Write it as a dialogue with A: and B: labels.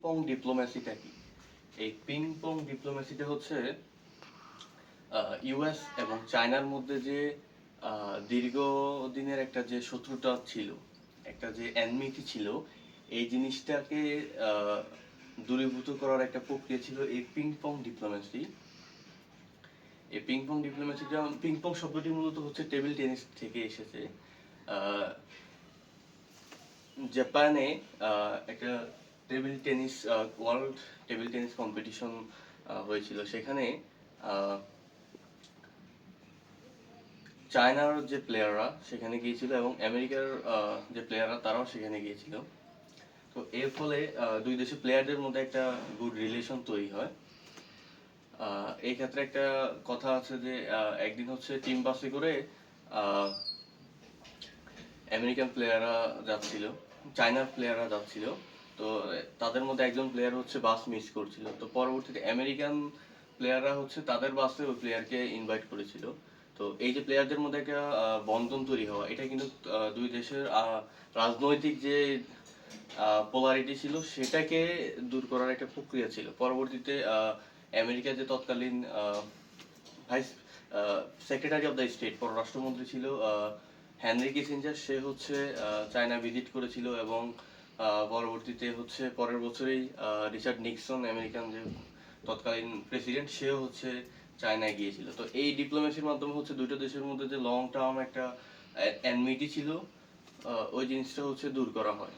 A: পং ডিপ্লোম্যাসিটা কি? এই ping pong ডিপ্লোম্যাসিটা হচ্ছে ইউএস এবং চায়নার মধ্যে যে দীর্ঘদিনের একটা যে শত্রুতা ছিল, একটা যে এনমিটি ছিল, এই জিনিসটাকে আহ, দূরীভূত করার একটা প্রক্রিয়া ছিল এই পিং পং ডিপ্লোম্যাসি। এই পিং পং ডিপ্লোম্যাসিটা, পিং পং শব্দটি মূলত হচ্ছে টেবিল টেনিস থেকে এসেছে। আহ, জাপানে একটা table tennis world table tennis competition হয়েছিল। সেখানে আহ, চায়নার যে প্লেয়াররা সেখানে গিয়েছিল এবং আমেরিকার যে প্লেয়াররা তারাও সেখানে গিয়েছিল। তো এর ফলে দুই দেশের প্লেয়ারদের মধ্যে একটা গুড রিলেশন তৈরি হয়। এই ক্ষেত্রে একটা কথা আছে যে একদিন হচ্ছে টিম বাসে করে আহ, আমেরিকান প্লেয়াররা যাচ্ছিল, চায়নার প্লেয়াররা যাচ্ছিল। তো তাদের মধ্যে একজন প্লেয়ার হচ্ছে বাস মিস করছিল। তো পরবর্তীতে আমেরিকান প্লেয়াররা হচ্ছে তাদের বাসে ওই প্লেয়ারকে ইনভাইট করেছিল। তো এই যে প্লেয়ারদের মধ্যে একটা বন্ধন তৈরি হওয়া, এটা কিন্তু দুই দেশের রাজনৈতিক যে পোলারিটি ছিল সেটাকে দূর করার একটা প্রক্রিয়া ছিল। পরবর্তীতে আমেরিকার যে তৎকালীন vice secretary of the state, পররাষ্ট্রমন্ত্রী ছিল হেনরি কিসিঞ্জার, সে হচ্ছে চায়না ভিজিট করেছিল এবং পরবর্তীতে হচ্ছে পরের বছরেই রিচার্ড নিক্সন, আমেরিকান যে তৎকালীন প্রেসিডেন্ট, সেও হচ্ছে চায়নায় গিয়েছিল। তো এই ডিপ্লোমেসির মাধ্যমে হচ্ছে দুটো দেশের মধ্যে যে লং টার্ম একটা এনমিটি ছিল, ওই জিনিসটা হচ্ছে দূর করা হয়।